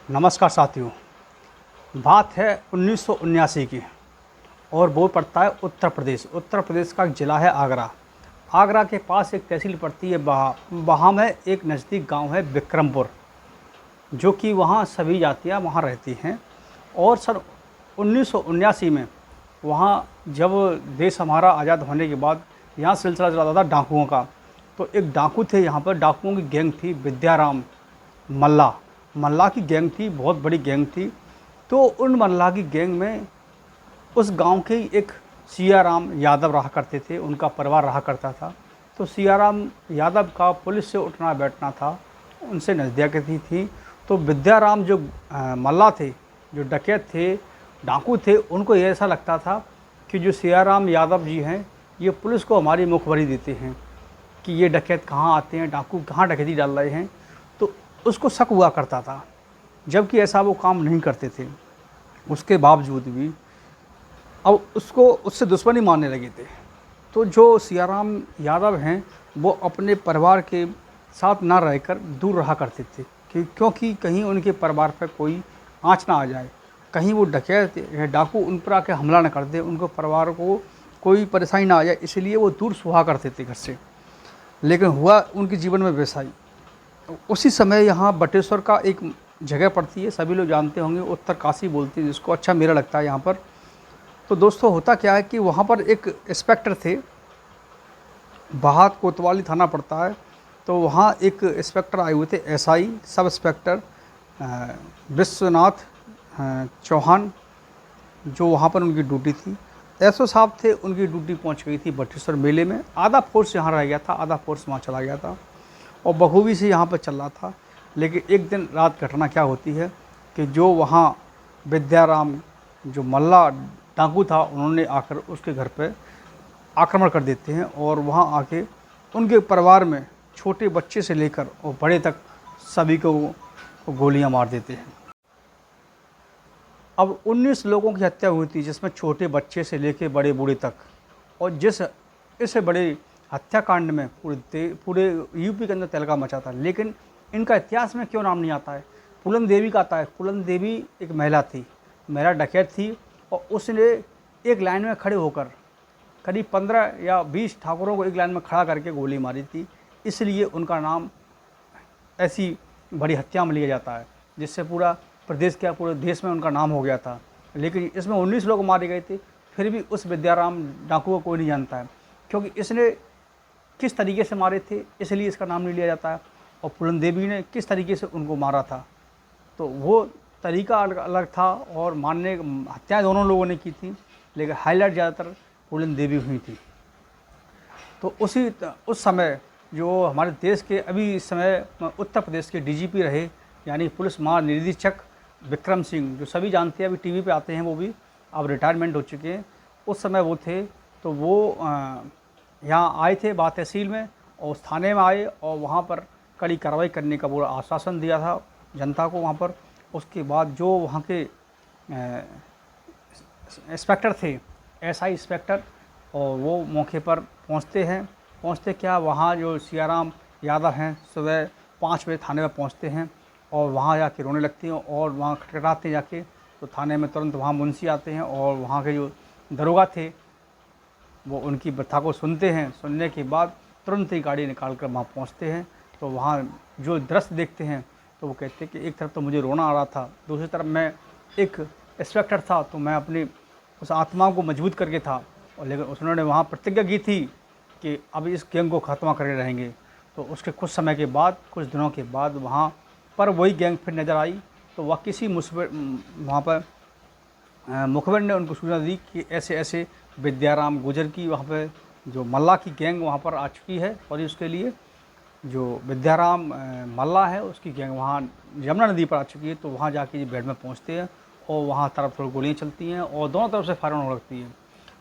नमस्कार साथियों। बात है 1979 की और वो पड़ता है उत्तर प्रदेश। उत्तर प्रदेश का एक ज़िला है आगरा। आगरा के पास एक तहसील पड़ती है वहाँ में एक नज़दीक गांव है विक्रमपुर, जो कि वहाँ सभी जातियाँ वहाँ रहती हैं। और सन 1979 में वहाँ जब देश हमारा आज़ाद होने के बाद यहाँ सिलसिला चला था डाकुओं का। तो एक डाकू थे यहाँ पर, डाकुओं की गैंग थी विद्याराम मल्ला। मल्ला की गैंग थी, बहुत बड़ी गैंग थी। तो उन मल्ला की गैंग में उस गांव के ही एक सियाराम यादव रहा करते थे, उनका परिवार रहा करता था। तो सियाराम यादव का पुलिस से उठना बैठना था, उनसे नज़दीकी थी। तो विद्याराम जो मल्ला थे, जो डकैत थे, डाकू थे, उनको ये ऐसा लगता था कि जो सियाराम यादव जी हैं, ये पुलिस को हमारी मुखबरी देते हैं कि ये डकैत कहाँ आते हैं, डाकू कहाँ डकैती डाल रहे हैं। तो उसको शक हुआ करता था, जबकि ऐसा वो काम नहीं करते थे। उसके बावजूद भी अब उसको उससे दुश्मनी मानने लगे थे। तो जो सियाराम यादव हैं, वो अपने परिवार के साथ ना रहकर दूर रहा करते थे क्योंकि कहीं उनके परिवार पर कोई आँच ना आ जाए, कहीं वो डकैत या डाकू उन पर आके हमला न कर दे, उनको परिवार को कोई परेशानी ना आ जाए, इसलिए वो दूर सुहा करते थे घर से। लेकिन हुआ उनके जीवन में वैसा ही। उसी समय यहाँ बटेश्वर का एक जगह पड़ती है, सभी लोग जानते होंगे, उत्तर काशी बोलते हैं जिसको, अच्छा मेरा लगता है यहाँ पर। तो दोस्तों होता क्या है कि वहाँ पर एक इंस्पेक्टर थे, बाहत कोतवाली थाना पड़ता है। तो वहाँ एक इंस्पेक्टर आए हुए थे, SI sub inspector Vishwanath Chauhan, जो वहाँ पर उनकी ड्यूटी थी। एसओ साहब थे, उनकी ड्यूटी पहुँच गई थी बटेश्वर मेले में। आधा फोर्स यहाँ रह गया था, आधा फोर्स वहाँ चला गया था और बखूबी से यहाँ पर चल रहा था। लेकिन एक दिन रात घटना क्या होती है कि जो वहाँ विद्याराम जो मल्ला डाकू था, उन्होंने आकर उसके घर पे आक्रमण कर देते हैं और वहाँ आके उनके परिवार में छोटे बच्चे से लेकर और बड़े तक सभी को गोलियां मार देते हैं। अब 19 लोगों की हत्या हुई थी, जिसमें छोटे बच्चे से लेकर बड़े बूढ़े तक। और इस बड़े हत्याकांड में पूरे यूपी के अंदर तहलका मचा था। लेकिन इनका इतिहास में क्यों नाम नहीं आता है? फूलन देवी का आता है। फूलन देवी एक महिला थी, महिला डकैत थी, और उसने एक लाइन में खड़े होकर करीब 15 या 20 ठाकुरों को एक लाइन में खड़ा करके गोली मारी थी। इसलिए उनका नाम ऐसी बड़ी हत्या में लिया जाता है, जिससे पूरा प्रदेश क्या पूरे देश में उनका नाम हो गया था। लेकिन इसमें 19 लोग मारे गए थे, फिर भी उस विद्याराम डाकू को कोई नहीं जानता है, क्योंकि इसने किस तरीके से मारे थे, इसलिए इसका नाम नहीं लिया जाता है। और फूलन देवी ने किस तरीके से उनको मारा था, तो वो तरीका अलग अलग था और मारने हत्याएँ दोनों लोगों ने की थी, लेकिन हाईलाइट ज़्यादातर फूलन देवी हुई थी। तो उस समय जो हमारे देश के अभी इस समय उत्तर प्रदेश के डीजीपी रहे, यानी पुलिस महानिदेशक विक्रम सिंह, जो सभी जानते हैं, अभी टीवी पे आते हैं, वो भी अब रिटायरमेंट हो चुके हैं। उस समय वो थे, तो वो यहाँ आए थे बात तहसील में और उस थाने में आए और वहाँ पर कड़ी कार्रवाई करने का पूरा आश्वासन दिया था जनता को वहाँ पर। उसके बाद जो वहाँ के इंस्पेक्टर थे, एसआई इंस्पेक्टर, और वो मौके पर पहुँचते क्या, वहाँ जो सियाराम यादव हैं सुबह 5 बजे थाने में पहुँचते हैं और वहाँ जाके रोने लगती हैं और वहाँ खटखटाते जाके। तो थाने में तुरंत वहाँ मुंशी आते हैं और वहाँ के जो दरोगा थे वो उनकी व्यथा को सुनते हैं। सुनने के बाद तुरंत ही गाड़ी निकाल कर वहाँ पहुँचते हैं। तो वहाँ जो दृश्य देखते हैं तो वो कहते हैं कि एक तरफ तो मुझे रोना आ रहा था, दूसरी तरफ मैं एक इंस्पेक्टर था, तो मैं अपनी उस आत्मा को मजबूत करके था। और लेकिन उन्होंने वहाँ प्रतिज्ञा की थी कि अब इस गैंग को ख़त्म करके रहेंगे। तो उसके कुछ समय के बाद, कुछ दिनों के बाद वहाँ पर वही गैंग फिर नज़र आई। तो वह किसी वहाँ पर मुखबिर ने उनको सूचना दी कि ऐसे ऐसे विद्याराम गुजर की वहाँ पर जो मल्ला की गैंग वहाँ पर आ चुकी है, और उसके लिए जो विद्याराम मल्ला है उसकी गैंग वहाँ यमुना नदी पर आ चुकी है। तो वहाँ जाके ये बेड में पहुँचते हैं और वहाँ तरफ थोड़ी गोलियाँ चलती हैं और दोनों तरफ से फायरिंग होने लगती है।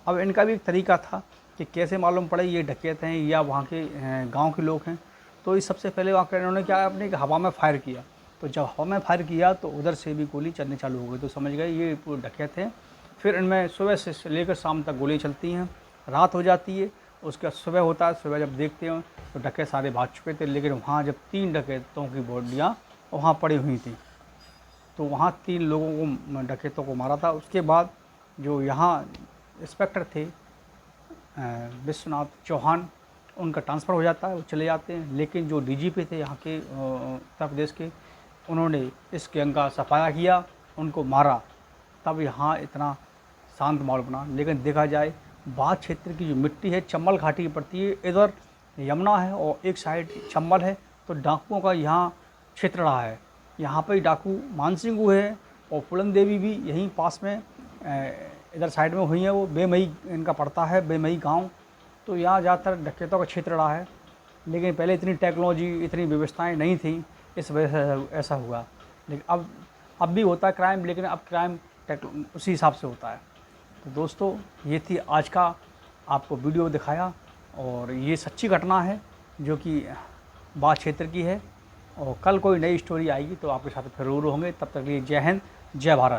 अब इनका भी एक तरीका था कि कैसे मालूम पड़े ये डकैत हैं या वहाँ के गांव के लोग हैं। तो इस सबसे पहले वहाँ इन्होंने क्या, अपने हवा में फायर किया। तो जब हवा में फायर किया तो उधर से भी गोली चलनी चालू हो गई, तो समझ गए ये पूरे डकैत हैं। फिर इनमें सुबह से लेकर शाम तक गोली चलती हैं, रात हो जाती है, उसके बाद सुबह होता है। सुबह जब देखते हैं तो डकैत सारे भाग चुके थे, लेकिन वहाँ जब 3 डकैतों की बॉडियाँ वहाँ पड़ी हुई थी। तो वहाँ 3 लोगों को, डकैतों को मारा था। उसके बाद जो यहाँ इंस्पेक्टर थे विश्वनाथ चौहान, उनका ट्रांसफ़र हो जाता है, वो चले जाते हैं। लेकिन जो डीजीपी थे यहाँ के उत्तर प्रदेश के, उन्होंने इस गैंग का सफाया किया, उनको मारा, तब यहाँ इतना शांत माहौल बना। लेकिन देखा जाए बाघ क्षेत्र की जो मिट्टी है चंबल घाटी की पड़ती है, इधर यमुना है और एक साइड चंबल है, तो डाकुओं का यहाँ क्षेत्र रहा है। यहाँ पर डाकू मानसिंह हुए हैं और फूलन देवी भी यहीं पास में इधर साइड में हुई है। वो बेमई इनका पड़ता है, बेमई गांव। तो यहाँ ज़्यादातर डकैतों का क्षेत्र रहा है। लेकिन पहले इतनी टेक्नोलॉजी, इतनी व्यवस्थाएं नहीं थी, इस वजह से ऐसा हुआ। लेकिन अब भी होता है क्राइम, लेकिन अब क्राइम उसी हिसाब से होता है। तो दोस्तों, ये थी आज का आपको वीडियो दिखाया, और ये सच्ची घटना है जो कि बाघ क्षेत्र की है। और कल कोई नई स्टोरी आएगी तो आपके साथ फिर रूबरू होंगे। तब तक के लिए जय हिंद, जय भारत।